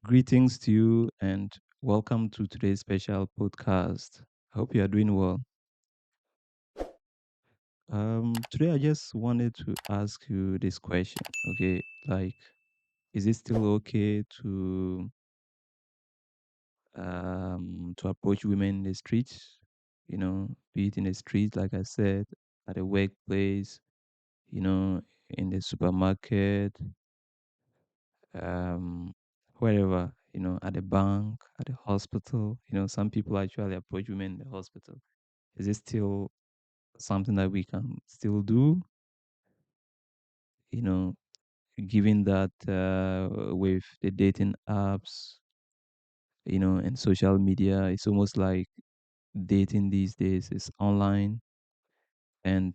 Greetings to you and welcome to today's special podcast. I hope you are doing well. Today I just wanted to ask you this question. Okay, like, is it still okay to approach women in the streets? Be it in the streets, like I said, at the workplace, you know, in the supermarket, um, wherever, at the bank, at the hospital. Some people actually approach women in the hospital. Is it still something that we can still do? You know, given that with the dating apps, and social media, it's almost like dating these days is online, and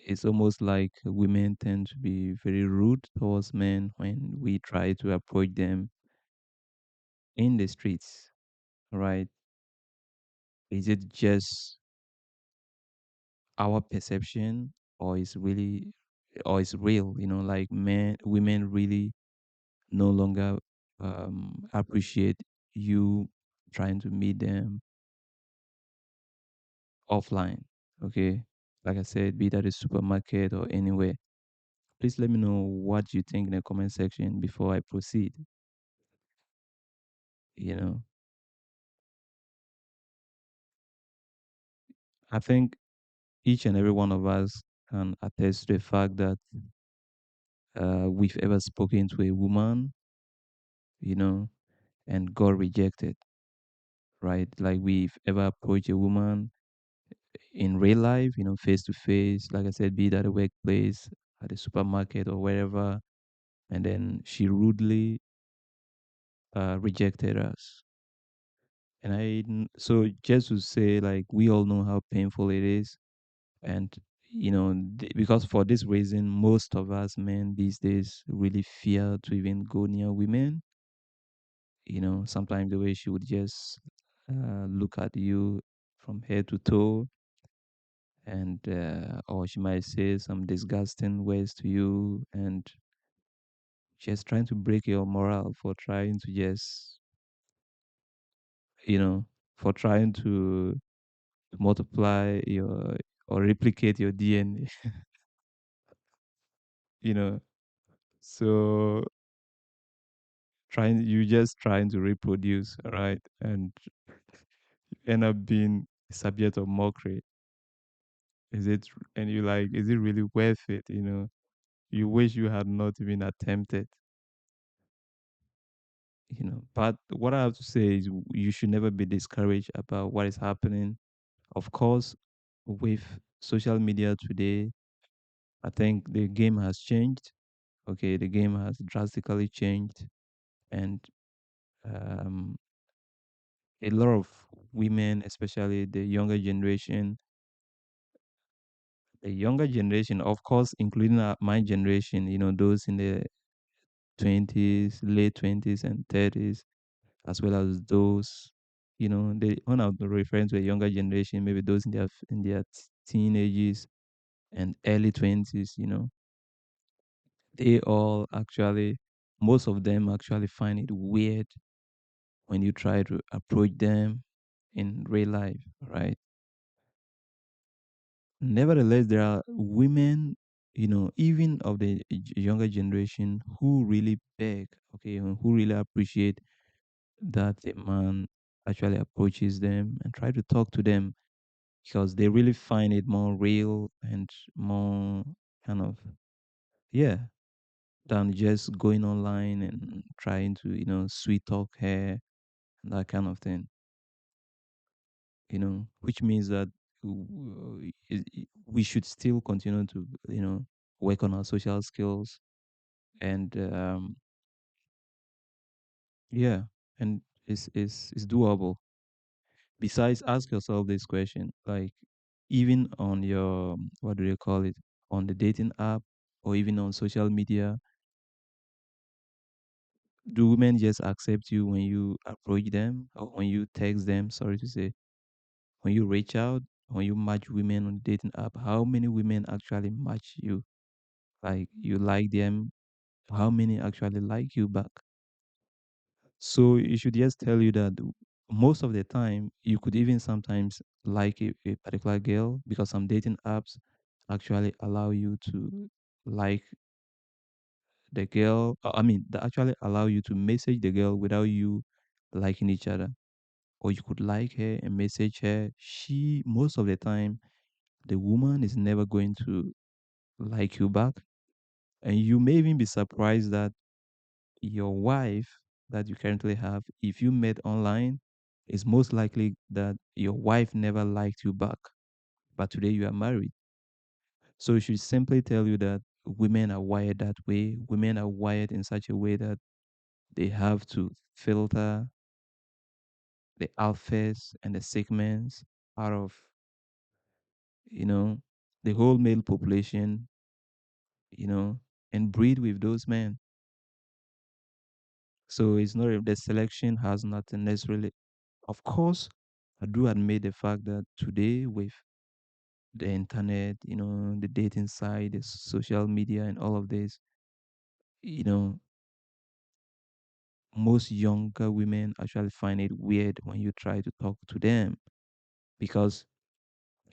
it's almost like women tend to be very rude towards men when we try to approach them in the streets, right? Is it just our perception, or is really, or is real? Like women really no longer appreciate you trying to meet them offline. Okay. Like I said, be that a supermarket or anywhere. Please let me know what you think in the comment section before I proceed. You know, I think each and every one of us can attest to the fact that we've ever spoken to a woman, you know, and got rejected, right? Like we've ever approached a woman in real life, face to face, like I said, be it at a workplace, at a supermarket, or wherever, and then she rudely rejected us. And so just to say, like, we all know how painful it is. And, because for this reason, most of us men these days really fear to even go near women. Sometimes the way she would just look at you from head to toe, and or she might say some disgusting words to you, and just trying to break your morale for trying to just you know for trying to multiply your or replicate your DNA. you know so you just trying to reproduce, right? And you end up being a subject of mockery. And you like, is it really worth it? You wish you had not even attempted. But what I have to say is you should never be discouraged about what is happening. Of course, with social media today, I think the game has changed. Okay, the game has drastically changed, and um, a lot of women, especially the younger generation, of course, including my generation, those in the 20s, late 20s and 30s, as well as those, when I'm referring to a younger generation, maybe those in their teenagers and early 20s, they all actually, most of them actually find it weird when you try to approach them in real life, right? Nevertheless, there are women, even of the younger generation who really beg, okay, and who really appreciate that a man actually approaches them and try to talk to them because they really find it more real and more kind of, yeah, than just going online and trying to, sweet talk her and that kind of thing, which means that we should still continue to, work on our social skills and, yeah, and it's doable. Besides, ask yourself this question, like, even on your, what do they call it, on the dating app or even on social media, do women just accept you when you approach them or when you text them, sorry to say, when you reach out, when you match women on the dating app, how many women actually match you? Like, you like them, how many actually like you back? So it should just tell you that most of the time you could even sometimes like a particular girl because some dating apps actually allow you to like the girl. I mean, they actually allow you to message the girl without you liking each other. Or you could like her and message her. She, most of the time, the woman is never going to like you back. And you may even be surprised that your wife that you currently have, if you met online, it's most likely that your wife never liked you back, but today you are married. So it should simply tell you that women are wired that way. Women are wired in such a way that they have to filter the alphas and the segments out of, you know, the whole male population, you know, and breed with those men. So it's not the selection has nothing necessarily. Of course, I do admit the fact that today with the internet, the dating side, the social media, and all of this, you know, most younger women actually find it weird when you try to talk to them because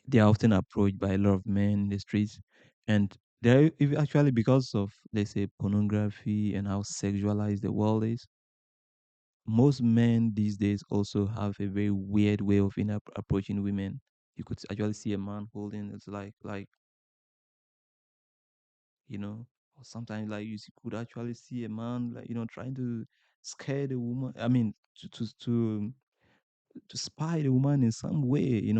they are often approached by a lot of men in the streets. And they're actually because of, let's say, pornography and how sexualized the world is. Most men these days also have a very weird way of approaching women. You could actually see a man holding it's like or sometimes like could actually see a man like trying to scare the woman. I mean, to spy the woman in some way.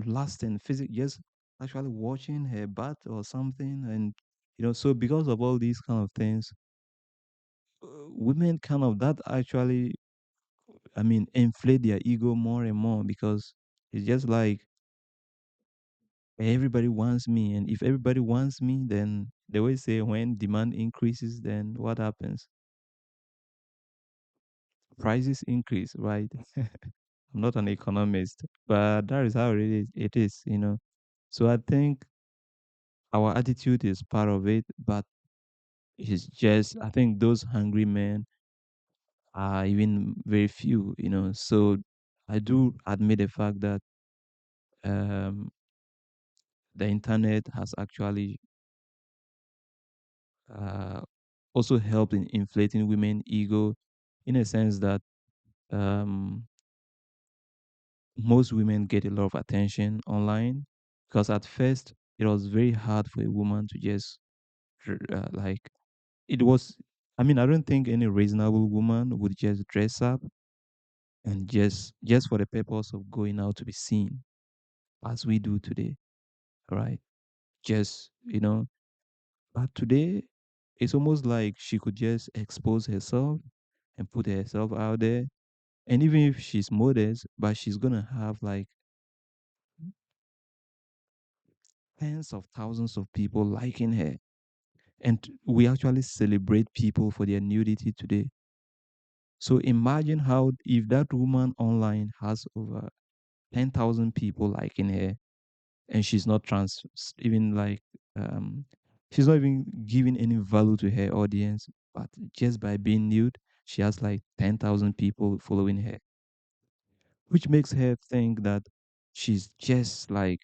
Lust and physics, just actually watching her butt or something, and so because of all these kind of things, women kind of that actually, I mean, inflate their ego more and more because it's just like everybody wants me, and if everybody wants me, then they always say when demand increases, then what happens? Prices increase, right? I'm not an economist, but that is how it is. So I think our attitude is part of it, but it's just I think those hungry men are even very few. So I do admit the fact that um, the internet has actually uh, also helped in inflating women ego in a sense that um, most women get a lot of attention online because at first it was very hard for a woman to just like it was. I mean, I don't think any reasonable woman would just dress up and just for the purpose of going out to be seen as we do today, right? Just but today it's almost like she could just expose herself and put herself out there. And even if she's modest, but she's gonna have like tens of thousands of people liking her. And we actually celebrate people for their nudity today. So imagine how if that woman online has over 10,000 people liking her and she's not even like, um, she's not even giving any value to her audience, but just by being nude, she has like 10,000 people following her, which makes her think that she's just like,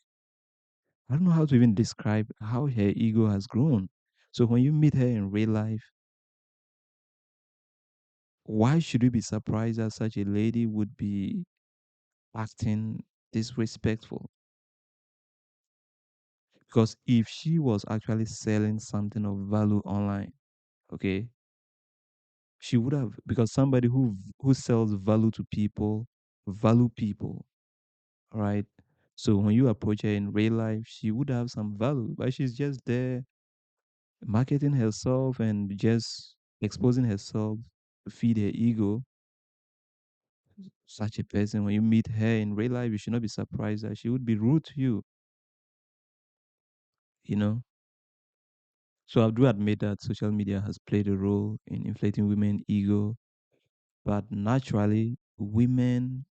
I don't know how to even describe how her ego has grown. So when you meet her in real life, why should you be surprised that such a lady would be acting disrespectful? Because if she was actually selling something of value online, okay, she would have, because somebody who sells value people, right? So when you approach her in real life, she would have some value, but she's just there marketing herself and just exposing herself to feed her ego. Such a person, when you meet her in real life, you should not be surprised that she would be rude to you, you know? So I do admit that social media has played a role in inflating women's ego, but naturally, women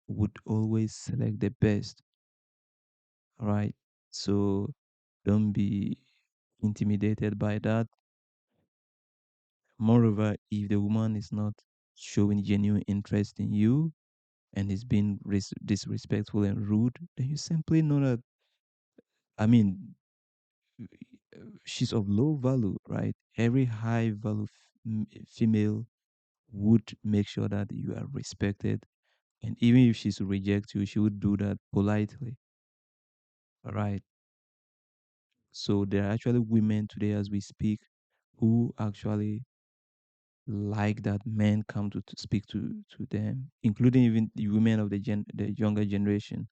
would always select the best, all right? So don't be intimidated by that. Moreover, if the woman is not showing genuine interest in you and is being disrespectful and rude, then you simply know that, I mean, she's of low value, right? Every high value female would make sure that you are respected. And even if she's to reject you, she would do that politely. All right. So there are actually women today as we speak who actually like that men come to speak to them, including even the women of the younger generation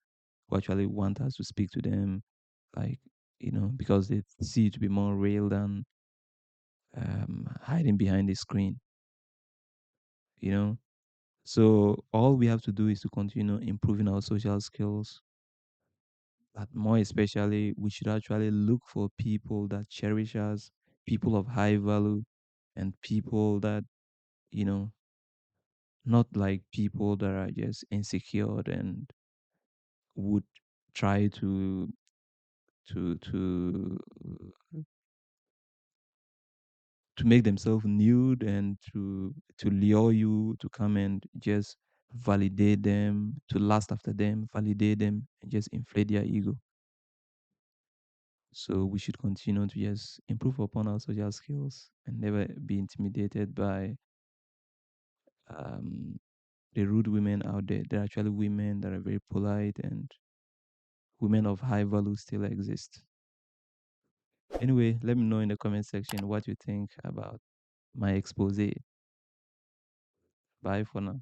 who actually want us to speak to them, like, because they see it to be more real than hiding behind the screen, you know. So all we have to do is to continue improving our social skills, but more especially, we should actually look for people that cherish us, people of high value, and people that, you know, not like people that are just insecure and would try to to make themselves nude and to lure you to come and just validate them, to lust after them, validate them, and just inflate their ego. So we should continue to just improve upon our social skills and never be intimidated by um, the rude women out there. There are actually women that are very polite, and women of high value still exist. Anyway, let me know in the comment section what you think about my expose. Bye for now.